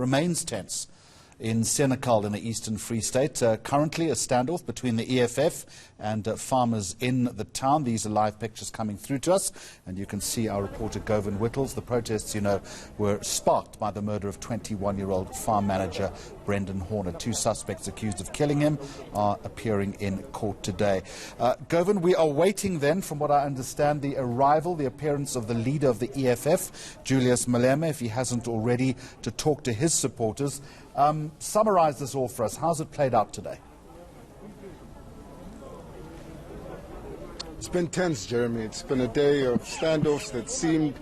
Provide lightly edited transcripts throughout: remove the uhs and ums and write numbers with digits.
remains tense in Senekal in the Eastern Free State. Currently a standoff between the EFF and farmers in the town. These are live pictures coming through to us, and you can see our reporter Govan Whittles. The protests, you know, were sparked by the murder of 21-year-old farm manager Brendan Horner. Two suspects accused of killing him are appearing in court today. Govan, we are waiting then, from what I understand, the appearance of the leader of the EFF, Julius Malema, if he hasn't already, to talk to his supporters. Summarize this all for us. How's it played out today? It's been tense, Jeremy. It's been a day of standoffs that seemed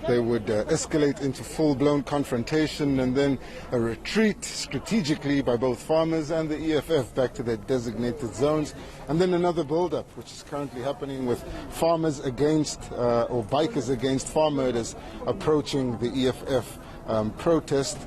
they would escalate into full-blown confrontation, and then a retreat strategically by both farmers and the EFF back to their designated zones, and then another build-up, which is currently happening with farmers against or bikers against farm murders approaching the EFF protest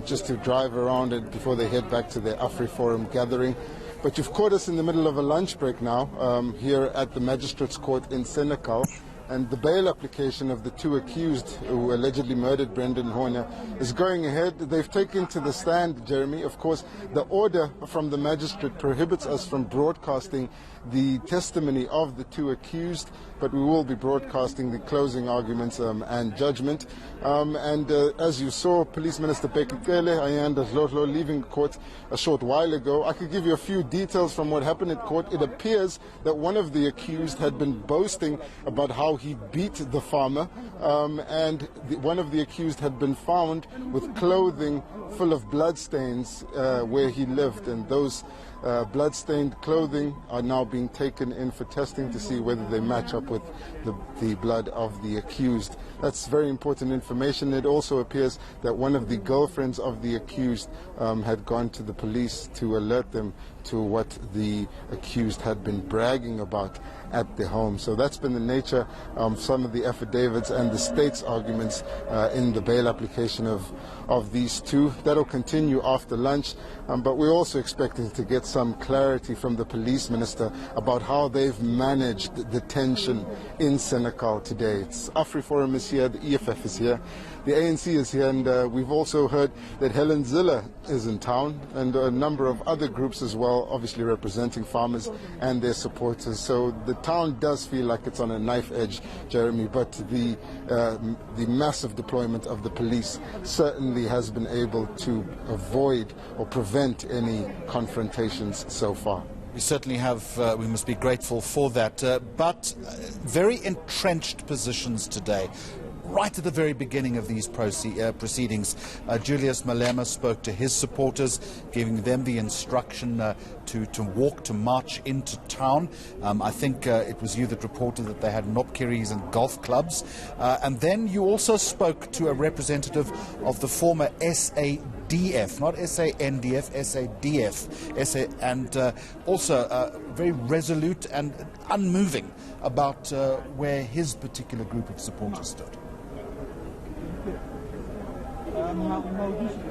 just to drive around it before they head back to their AfriForum gathering. But you've caught us in the middle of a lunch break now here at the Magistrates Court in Senekal, and the bail application of the two accused who allegedly murdered Brendan Horner is going ahead. They've taken to the stand, Jeremy. Of course, the order from the magistrate prohibits us from broadcasting the testimony of the two accused, but we will be broadcasting the closing arguments and judgment. As you saw, Police Minister Bekele Ayanda Zlotlo leaving court a short while ago. I could give you a few details from what happened at court. It appears that one of the accused had been boasting about how he beat the farmer, one of the accused had been found with clothing full of bloodstains where he lived, and those blood-stained clothing are now being taken in for testing to see whether they match up with the blood of the accused. That's very important information. It also appears that one of the girlfriends of the accused had gone to the police to alert them to what the accused had been bragging about at the home. So that's been the nature of some of the affidavits and the state's arguments in the bail application of these two. That'll continue after lunch, but we're also expecting to get some clarity from the police minister about how they've managed the tension in Senekal today. It's AfriForum is here, the EFF is here, the ANC is here, and we've also heard that Helen Ziller is in town, and a number of other groups as well, obviously representing farmers and their supporters. So the town does feel like it's on a knife edge, Jeremy, but the massive deployment of the police certainly has been able to avoid or prevent any confrontations so far. We certainly have, we must be grateful for that, but very entrenched positions today. Right at the very beginning of these proceedings, Julius Malema spoke to his supporters, giving them the instruction to march into town. I think it was you that reported that they had nopkiris and golf clubs. And then you also spoke to a representative of the former SADF, not SANDF, SADF, and also very resolute and unmoving about where his particular group of supporters stood.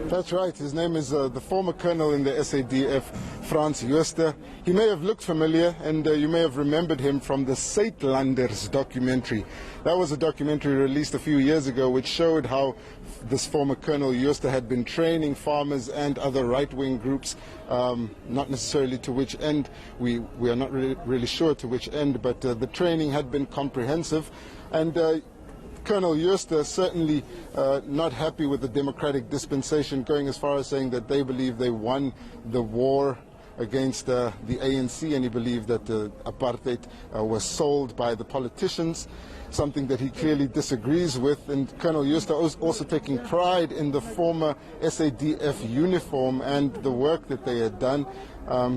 That's right. His name is the former colonel in the SADF, Frans Jooste. He may have looked familiar, and you may have remembered him from the Suidlanders documentary. That was a documentary released a few years ago which showed how this former Colonel Jooste had been training farmers and other right-wing groups, not necessarily to which end, we are not really sure to which end, but the training had been comprehensive. And Colonel Jooste certainly not happy with the democratic dispensation, going as far as saying that they believe they won the war against the ANC, and he believed that apartheid was sold by the politicians, something that he clearly disagrees with. And Colonel Jooste was also taking pride in the former SADF uniform and the work that they had done,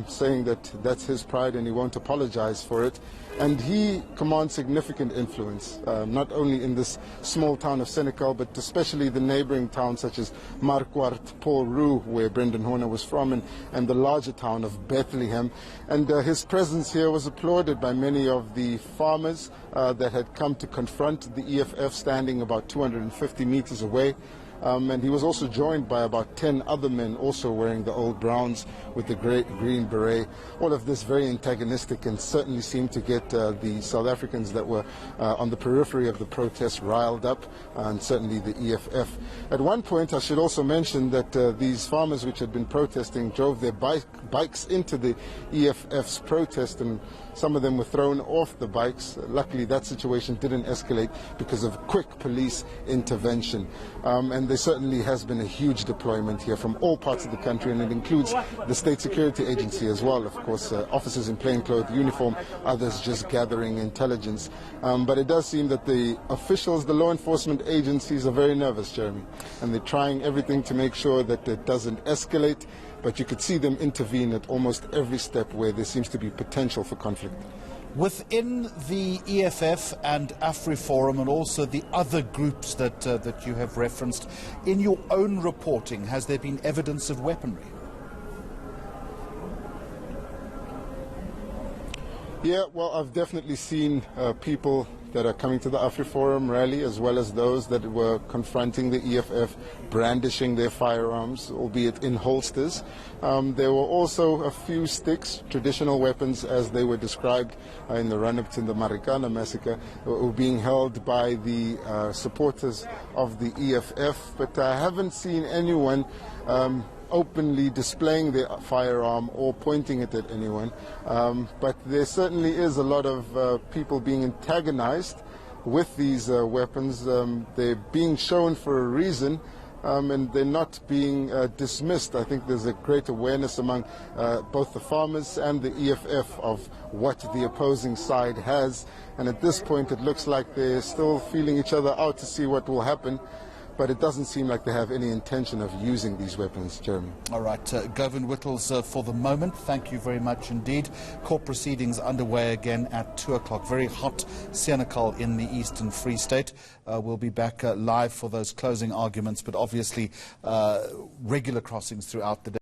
saying that that's his pride and he won't apologize for it. And he commands significant influence, not only in this small town of Senekal, but especially the neighboring towns such as Marquardt, Paul Roux, where Brendan Horner was from, and the larger town of Bethlehem. And his presence here was applauded by many of the farmers that had come to confront the EFF, standing about 250 meters away. And he was also joined by about 10 other men also wearing the old browns with the green beret. All of this very antagonistic and certainly seemed to get the South Africans that were on the periphery of the protest riled up, and certainly the EFF. At one point, I should also mention that these farmers which had been protesting drove their bikes into the EFF's protest, and some of them were thrown off the bikes. Luckily, that situation didn't escalate because of quick police intervention. And there certainly has been a huge deployment here from all parts of the country, and it includes the State Security Agency as well, of course, officers in plainclothes uniform, others just gathering intelligence. But it does seem that the officials, the law enforcement agencies, are very nervous, Jeremy, and they're trying everything to make sure that it doesn't escalate. But you could see them intervene at almost every step where there seems to be potential for conflict. Within the EFF and AfriForum and also the other groups that you have referenced, in your own reporting, has there been evidence of weaponry? Yeah, well, I've definitely seen people that are coming to the AfriForum rally, as well as those that were confronting the EFF, brandishing their firearms, albeit in holsters. There were also a few sticks, traditional weapons as they were described in the run-up to the Marikana massacre, were being held by the supporters of the EFF, but I haven't seen anyone openly displaying their firearm or pointing it at anyone. But there certainly is a lot of people being antagonized with these weapons. They're being shown for a reason, and they're not being dismissed. I think there's a great awareness among both the farmers and the EFF of what the opposing side has. And at this point, it looks like they're still feeling each other out to see what will happen. But it doesn't seem like they have any intention of using these weapons, Jeremy. All right, Govind Whittles, for the moment, thank you very much indeed. Court proceedings underway again at 2 o'clock. Very hot Senekal in the Eastern Free State. We'll be back live for those closing arguments, but obviously regular crossings throughout the day.